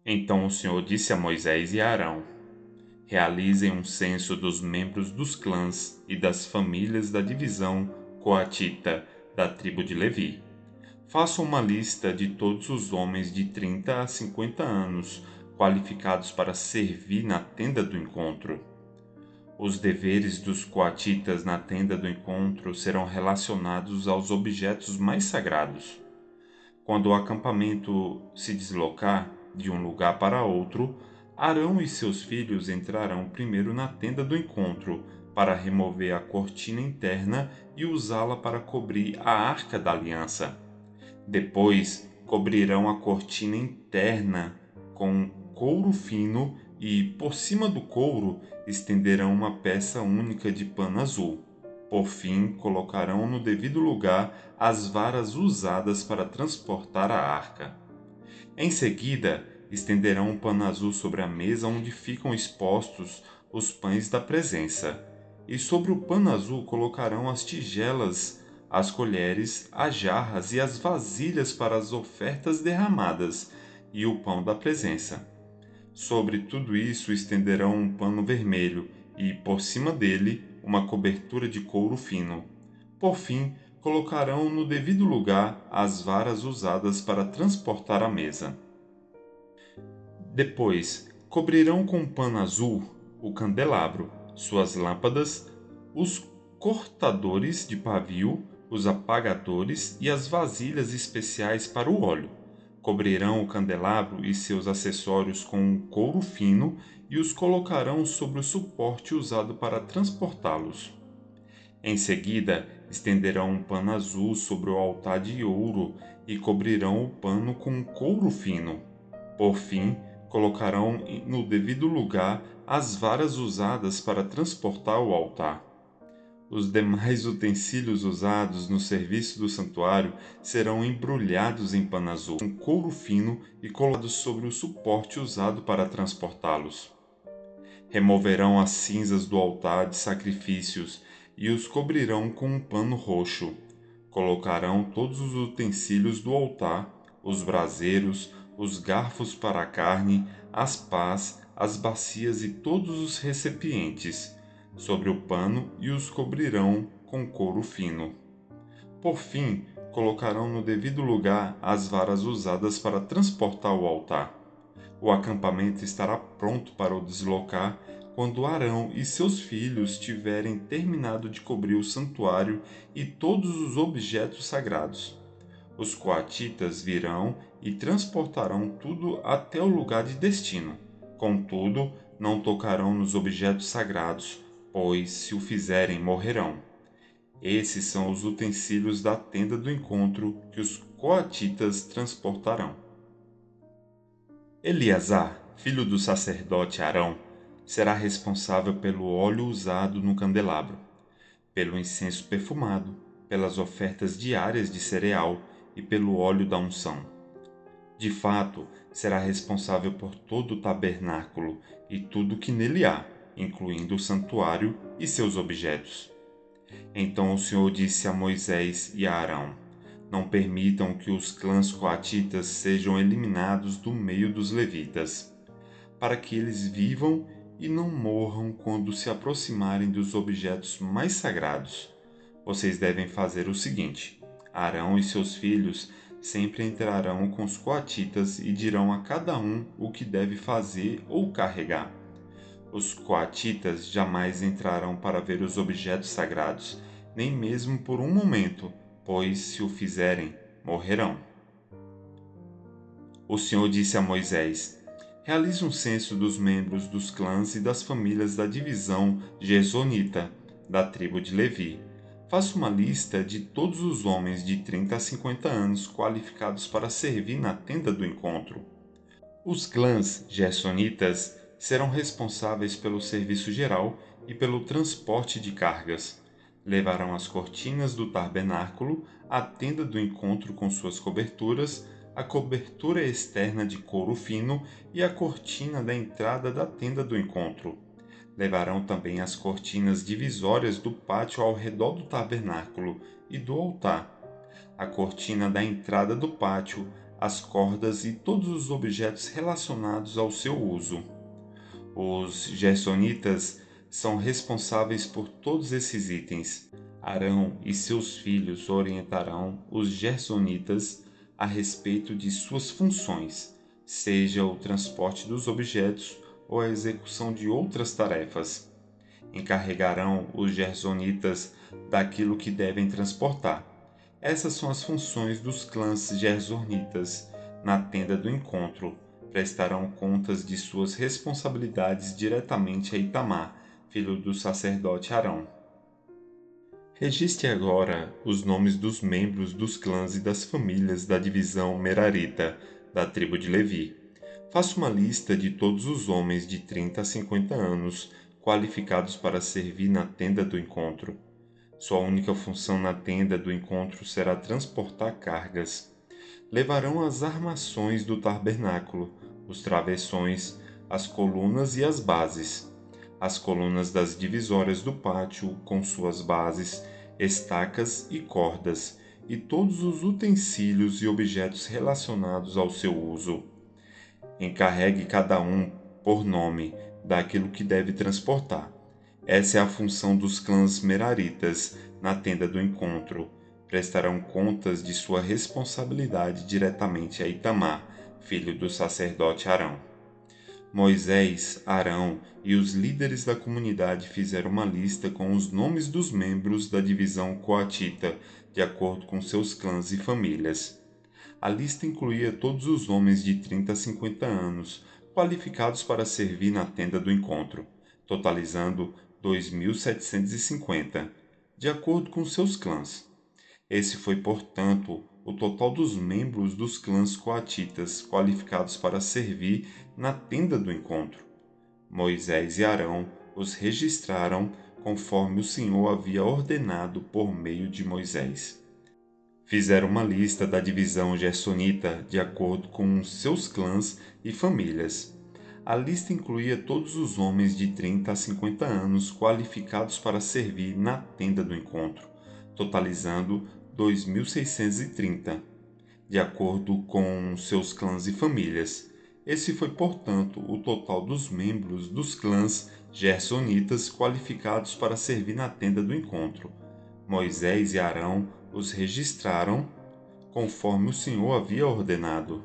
Então o Senhor disse a Moisés e a Arão: realizem um censo dos membros dos clãs e das famílias da divisão coatita da tribo de Levi. Façam uma lista de todos os homens de 30 a 50 anos qualificados para servir na tenda do encontro. Os deveres dos coatitas na tenda do encontro serão relacionados aos objetos mais sagrados. Quando o acampamento se deslocar de um lugar para outro, Arão e seus filhos entrarão primeiro na tenda do encontro para remover a cortina interna e usá-la para cobrir a arca da aliança. Depois, cobrirão a cortina interna com couro fino e, por cima do couro, estenderão uma peça única de pano azul. Por fim, colocarão no devido lugar as varas usadas para transportar a arca. Em seguida, estenderão um pano azul sobre a mesa onde ficam expostos os pães da presença, e sobre o pano azul colocarão as tigelas, as colheres, as jarras e as vasilhas para as ofertas derramadas, e o pão da presença. Sobre tudo isso estenderão um pano vermelho, e, por cima dele, uma cobertura de couro fino. Por fim, colocarão no devido lugar as varas usadas para transportar a mesa. Depois, cobrirão com pano azul o candelabro, suas lâmpadas, os cortadores de pavio, os apagadores e as vasilhas especiais para o óleo. Cobrirão o candelabro e seus acessórios com um couro fino e os colocarão sobre o suporte usado para transportá-los. Em seguida, estenderão um pano azul sobre o altar de ouro e cobrirão o pano com um couro fino. Por fim, colocarão no devido lugar as varas usadas para transportar o altar. Os demais utensílios usados no serviço do santuário serão embrulhados em pano azul, com couro fino e colocados sobre o suporte usado para transportá-los. Removerão as cinzas do altar de sacrifícios e os cobrirão com um pano roxo. Colocarão todos os utensílios do altar, os braseiros, os garfos para a carne, as pás, as bacias e todos os recipientes sobre o pano e os cobrirão com couro fino. Por fim, colocarão no devido lugar as varas usadas para transportar o altar. O acampamento estará pronto para o deslocar quando Arão e seus filhos tiverem terminado de cobrir o santuário e todos os objetos sagrados. Os coatitas virão e transportarão tudo até o lugar de destino. Contudo, não tocarão nos objetos sagrados, pois, se o fizerem, morrerão. Esses são os utensílios da tenda do encontro que os coatitas transportarão. Eleazar, filho do sacerdote Arão, será responsável pelo óleo usado no candelabro, pelo incenso perfumado, pelas ofertas diárias de cereal e pelo óleo da unção. De fato, será responsável por todo o tabernáculo e tudo o que nele há, incluindo o santuário e seus objetos. Então o Senhor disse a Moisés e a Arão: não permitam que os clãs coatitas sejam eliminados do meio dos levitas, para que eles vivam e não morram quando se aproximarem dos objetos mais sagrados. Vocês devem fazer o seguinte: Arão e seus filhos sempre entrarão com os coatitas e dirão a cada um o que deve fazer ou carregar. Os coatitas jamais entrarão para ver os objetos sagrados, nem mesmo por um momento, pois, se o fizerem, morrerão. O Senhor disse a Moisés: realize um censo dos membros dos clãs e das famílias da divisão gersonita, da tribo de Levi. Faça uma lista de todos os homens de 30 a 50 anos qualificados para servir na tenda do encontro. Os clãs gersonitas serão responsáveis pelo serviço geral e pelo transporte de cargas. Levarão as cortinas do tabernáculo, a tenda do encontro com suas coberturas, a cobertura externa de couro fino e a cortina da entrada da tenda do encontro. Levarão também as cortinas divisórias do pátio ao redor do tabernáculo e do altar, a cortina da entrada do pátio, as cordas e todos os objetos relacionados ao seu uso. Os gersonitas são responsáveis por todos esses itens. Arão e seus filhos orientarão os gersonitas a respeito de suas funções, seja o transporte dos objetos ou a execução de outras tarefas. Encarregarão os gersonitas daquilo que devem transportar. Essas são as funções dos clãs gersonitas na tenda do encontro. Prestarão contas de suas responsabilidades diretamente a Itamar, filho do sacerdote Arão. Registre agora os nomes dos membros dos clãs e das famílias da divisão Merarita, da tribo de Levi. Faça uma lista de todos os homens de 30 a 50 anos qualificados para servir na tenda do encontro. Sua única função na tenda do encontro será transportar cargas. Levarão as armações do tabernáculo, os travessões, as colunas e as bases, as colunas das divisórias do pátio com suas bases, estacas e cordas, e todos os utensílios e objetos relacionados ao seu uso. Encarregue cada um, por nome, daquilo que deve transportar. Essa é a função dos clãs meraritas na tenda do encontro. Prestarão contas de sua responsabilidade diretamente a Itamar, filho do sacerdote Arão. Moisés, Arão e os líderes da comunidade fizeram uma lista com os nomes dos membros da divisão coatita, de acordo com seus clãs e famílias. A lista incluía todos os homens de 30 a 50 anos, qualificados para servir na tenda do encontro, totalizando 2.750, de acordo com seus clãs. Esse foi, portanto, o total dos membros dos clãs coatitas qualificados para servir na tenda do encontro. Moisés e Arão os registraram conforme o Senhor havia ordenado por meio de Moisés. Fizeram uma lista da divisão gersonita de acordo com seus clãs e famílias. A lista incluía todos os homens de 30 a 50 anos qualificados para servir na tenda do encontro, totalizando 2.630, de acordo com seus clãs e famílias. Esse foi, portanto, o total dos membros dos clãs gersonitas qualificados para servir na tenda do encontro. Moisés e Arão os registraram conforme o Senhor havia ordenado.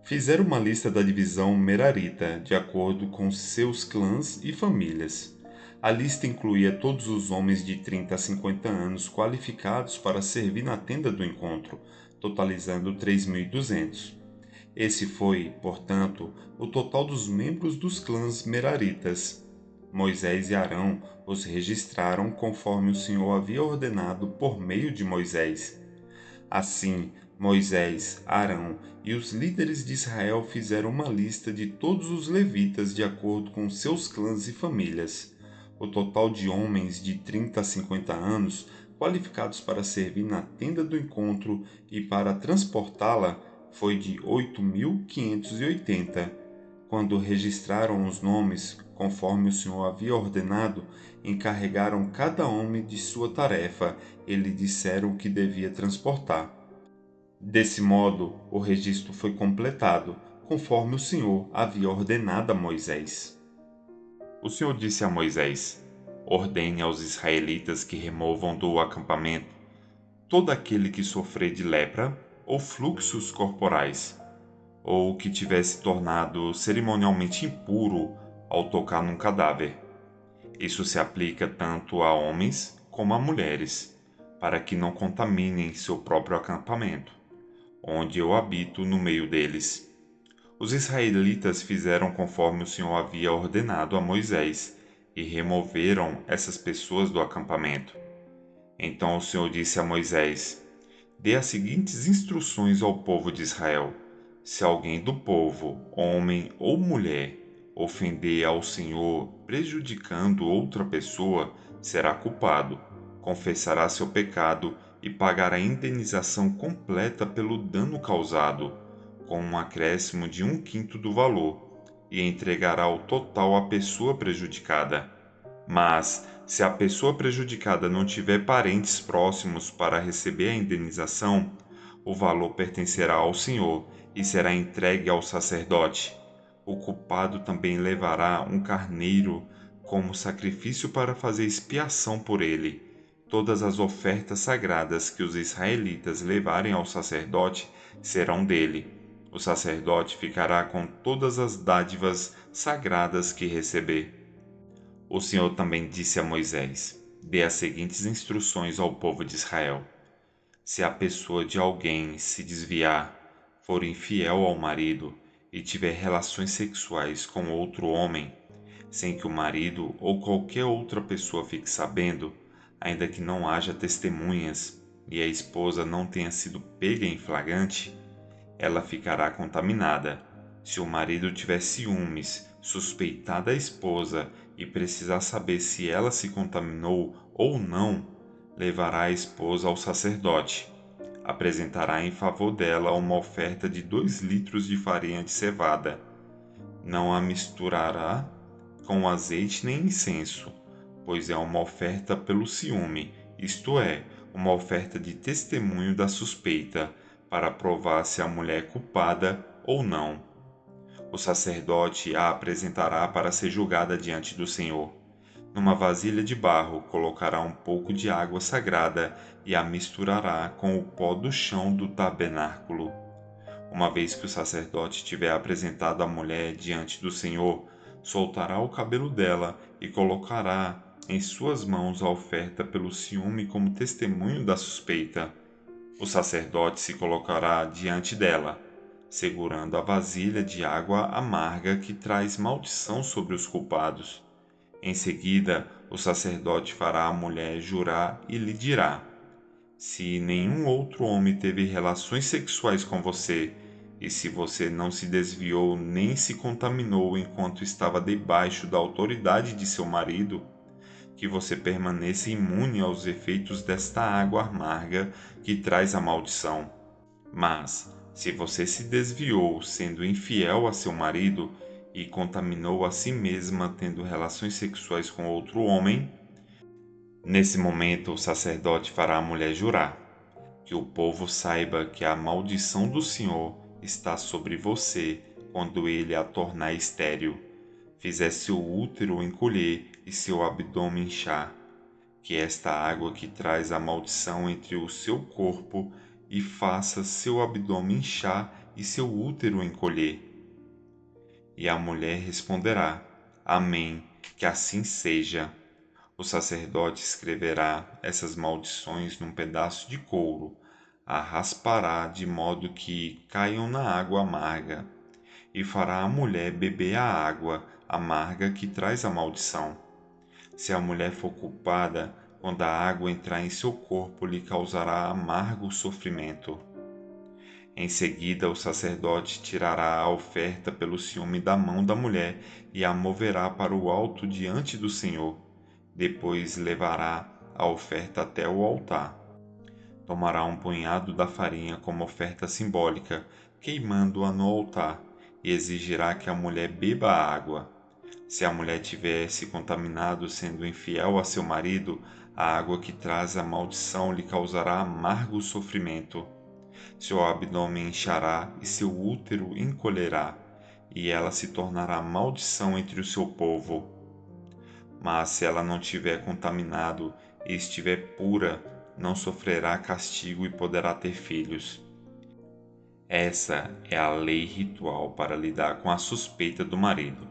Fizeram uma lista da divisão Merarita, de acordo com seus clãs e famílias. A lista incluía todos os homens de 30 a 50 anos qualificados para servir na tenda do encontro, totalizando 3.200. Esse foi, portanto, o total dos membros dos clãs Meraritas. Moisés e Arão os registraram conforme o Senhor havia ordenado por meio de Moisés. Assim, Moisés, Arão e os líderes de Israel fizeram uma lista de todos os levitas de acordo com seus clãs e famílias. O total de homens de 30 a 50 anos qualificados para servir na tenda do encontro e para transportá-la foi de 8.580. Quando registraram os nomes, conforme o Senhor havia ordenado, encarregaram cada homem de sua tarefa e lhe disseram o que devia transportar. Desse modo, o registro foi completado, conforme o Senhor havia ordenado a Moisés. O Senhor disse a Moisés: ordene aos israelitas que removam do acampamento todo aquele que sofrer de lepra ou fluxos corporais, ou que tivesse tornado cerimonialmente impuro ao tocar num cadáver. Isso se aplica tanto a homens como a mulheres, para que não contaminem seu próprio acampamento, onde eu habito no meio deles. Os israelitas fizeram conforme o Senhor havia ordenado a Moisés e removeram essas pessoas do acampamento. Então o Senhor disse a Moisés: dê as seguintes instruções ao povo de Israel: se alguém do povo, homem ou mulher, ofender ao Senhor prejudicando outra pessoa, será culpado, confessará seu pecado e pagará a indenização completa pelo dano causado, com um acréscimo de 1/5 do valor. e entregará o total à pessoa prejudicada. Mas, se a pessoa prejudicada não tiver parentes próximos para receber a indenização, o valor pertencerá ao senhor e será entregue ao sacerdote. O culpado também levará um carneiro como sacrifício para fazer expiação por ele. Todas as ofertas sagradas que os israelitas levarem ao sacerdote serão dele. O sacerdote ficará com todas as dádivas sagradas que receber. O Senhor também disse a Moisés: Dê as seguintes instruções ao povo de Israel: Se a pessoa de alguém se desviar, for infiel ao marido e tiver relações sexuais com outro homem, sem que o marido ou qualquer outra pessoa fique sabendo, ainda que não haja testemunhas e a esposa não tenha sido pega em flagrante, ela ficará contaminada. Se o marido tiver ciúmes, suspeitar da esposa e precisar saber se ela se contaminou ou não, levará a esposa ao sacerdote. Apresentará em favor dela uma oferta de 2 litros de farinha de cevada. Não a misturará com azeite nem incenso, pois é uma oferta pelo ciúme, isto é, uma oferta de testemunho da suspeita, para provar se a mulher é culpada ou não. O sacerdote a apresentará para ser julgada diante do Senhor. Numa vasilha de barro colocará um pouco de água sagrada e a misturará com o pó do chão do tabernáculo. Uma vez que o sacerdote tiver apresentado a mulher diante do Senhor, soltará o cabelo dela e colocará em suas mãos a oferta pelo ciúme como testemunho da suspeita. O sacerdote se colocará diante dela, segurando a vasilha de água amarga que traz maldição sobre os culpados. Em seguida, o sacerdote fará a mulher jurar e lhe dirá: Se nenhum outro homem teve relações sexuais com você, e se você não se desviou nem se contaminou enquanto estava debaixo da autoridade de seu marido, que você permaneça imune aos efeitos desta água amarga que traz a maldição. Mas, se você se desviou sendo infiel a seu marido e contaminou a si mesma tendo relações sexuais com outro homem, nesse momento o sacerdote fará a mulher jurar, que o povo saiba que a maldição do Senhor está sobre você quando ele a tornar estéril, fizer seu útero encolher e seu abdômen inchar, que esta água que traz a maldição entre o seu corpo e faça seu abdômen inchar e seu útero encolher. E a mulher responderá: Amém, que assim seja. O sacerdote escreverá essas maldições num pedaço de couro, a raspará de modo que caiam na água amarga, e fará a mulher beber a água amarga que traz a maldição. Se a mulher for culpada, quando a água entrar em seu corpo, lhe causará amargo sofrimento. Em seguida, o sacerdote tirará a oferta pelo ciúme da mão da mulher e a moverá para o alto diante do Senhor. Depois levará a oferta até o altar. Tomará um punhado da farinha como oferta simbólica, queimando-a no altar, e exigirá que a mulher beba a água. Se a mulher tiver se contaminado sendo infiel a seu marido, a água que traz a maldição lhe causará amargo sofrimento. Seu abdômen inchará e seu útero encolherá, e ela se tornará maldição entre o seu povo. Mas se ela não tiver contaminado e estiver pura, não sofrerá castigo e poderá ter filhos. Essa é a lei ritual para lidar com a suspeita do marido.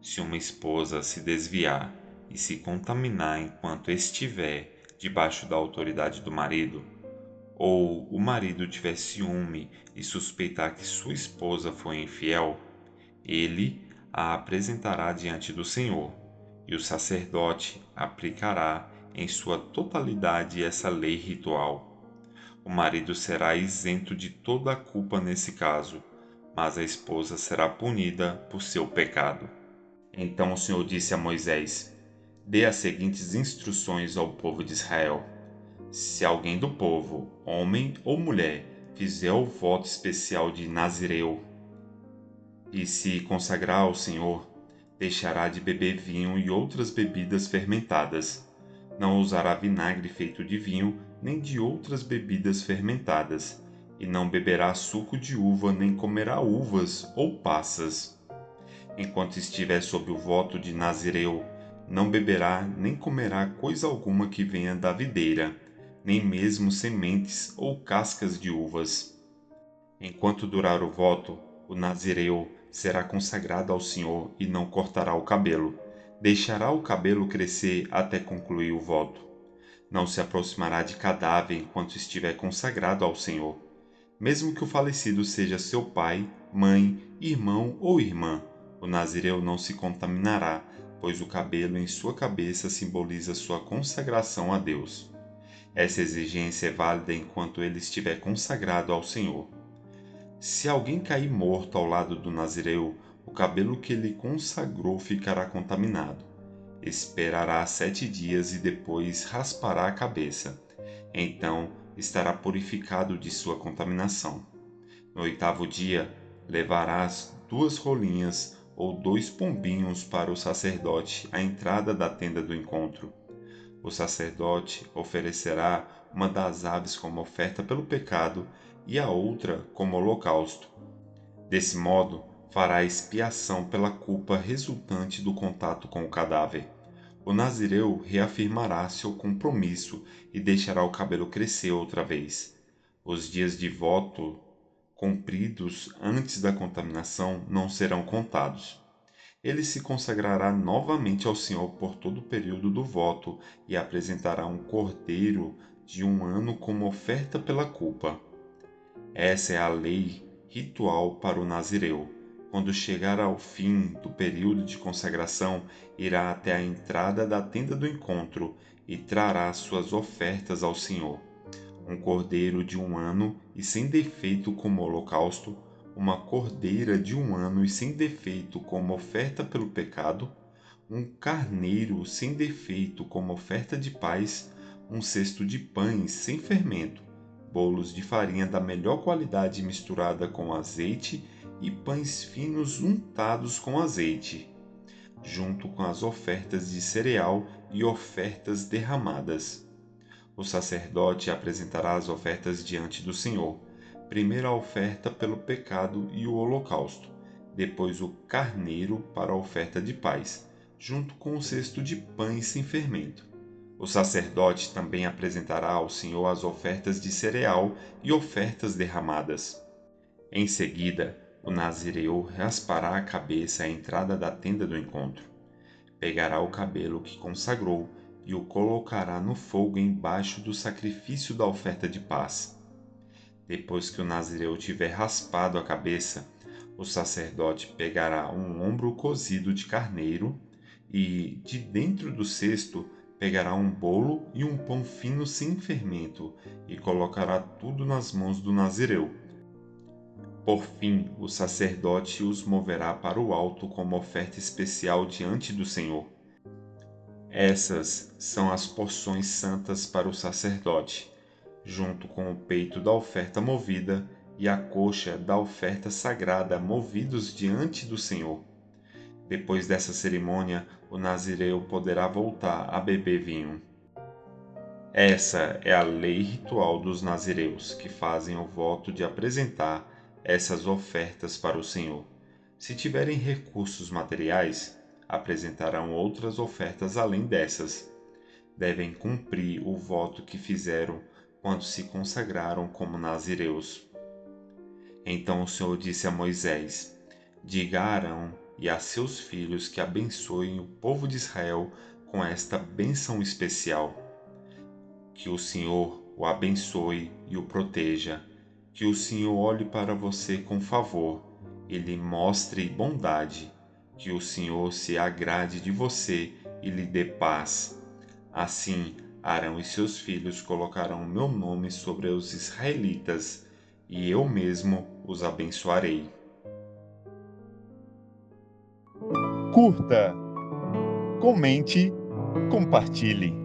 Se uma esposa se desviar e se contaminar enquanto estiver debaixo da autoridade do marido, ou o marido tiver ciúme e suspeitar que sua esposa foi infiel, ele a apresentará diante do Senhor, e o sacerdote aplicará em sua totalidade essa lei ritual. O marido será isento de toda a culpa nesse caso, mas a esposa será punida por seu pecado. Então o Senhor disse a Moisés: Dê as seguintes instruções ao povo de Israel. Se alguém do povo, homem ou mulher, fizer o voto especial de Nazireu, e se consagrar ao Senhor, deixará de beber vinho e outras bebidas fermentadas. Não usará vinagre feito de vinho, nem de outras bebidas fermentadas, e não beberá suco de uva, nem comerá uvas ou passas. Enquanto estiver sob o voto de Nazireu, não beberá nem comerá coisa alguma que venha da videira, nem mesmo sementes ou cascas de uvas. Enquanto durar o voto, o nazireu será consagrado ao Senhor e não cortará o cabelo. Deixará o cabelo crescer até concluir o voto. Não se aproximará de cadáver enquanto estiver consagrado ao Senhor. Mesmo que o falecido seja seu pai, mãe, irmão ou irmã, o nazireu não se contaminará, pois o cabelo em sua cabeça simboliza sua consagração a Deus. Essa exigência é válida enquanto ele estiver consagrado ao Senhor. Se alguém cair morto ao lado do nazireu, o cabelo que ele consagrou ficará contaminado. Esperará 7 dias e depois raspará a cabeça. Então estará purificado de sua contaminação. No 8º dia, levarás 2 rolinhas ou 2 pombinhos para o sacerdote à entrada da tenda do encontro. O sacerdote oferecerá uma das aves como oferta pelo pecado e a outra como holocausto. Desse modo, fará expiação pela culpa resultante do contato com o cadáver. O nazireu reafirmará seu compromisso e deixará o cabelo crescer outra vez. Os dias de voto cumpridos antes da contaminação não serão contados. Ele se consagrará novamente ao Senhor por todo o período do voto e apresentará um cordeiro de 1 ano como oferta pela culpa. Essa é a lei ritual para o nazireu. Quando chegar ao fim do período de consagração, irá até a entrada da tenda do encontro e trará suas ofertas ao Senhor. Um cordeiro de 1 ano e sem defeito como holocausto, uma cordeira de 1 ano e sem defeito como oferta pelo pecado, um carneiro sem defeito como oferta de paz, um cesto de pães sem fermento, bolos de farinha da melhor qualidade misturada com azeite e pães finos untados com azeite, junto com as ofertas de cereal e ofertas derramadas. O sacerdote apresentará as ofertas diante do Senhor, primeiro a oferta pelo pecado e o holocausto, depois o carneiro para a oferta de paz, junto com o cesto de pães sem fermento. O sacerdote também apresentará ao Senhor as ofertas de cereal e ofertas derramadas. Em seguida, o nazireu raspará a cabeça à entrada da tenda do encontro. Pegará o cabelo que consagrou e o colocará no fogo embaixo do sacrifício da oferta de paz. Depois que o nazireu tiver raspado a cabeça, o sacerdote pegará um ombro cozido de carneiro e, de dentro do cesto, pegará um bolo e um pão fino sem fermento e colocará tudo nas mãos do nazireu. Por fim, o sacerdote os moverá para o alto como oferta especial diante do Senhor. Essas são as porções santas para o sacerdote, junto com o peito da oferta movida e a coxa da oferta sagrada movidos diante do Senhor. Depois dessa cerimônia, o nazireu poderá voltar a beber vinho. Essa é a lei ritual dos nazireus, que fazem o voto de apresentar essas ofertas para o Senhor. Se tiverem recursos materiais, apresentarão outras ofertas além dessas. Devem cumprir o voto que fizeram quando se consagraram como nazireus. Então o Senhor disse a Moisés: Diga a Arão e a seus filhos que abençoem o povo de Israel com esta bênção especial. Que o Senhor o abençoe e o proteja. Que o Senhor olhe para você com favor e lhe mostre bondade. Que o Senhor se agrade de você e lhe dê paz. Assim, Arão e seus filhos colocarão o meu nome sobre os israelitas, e eu mesmo os abençoarei. Curta, comente, compartilhe.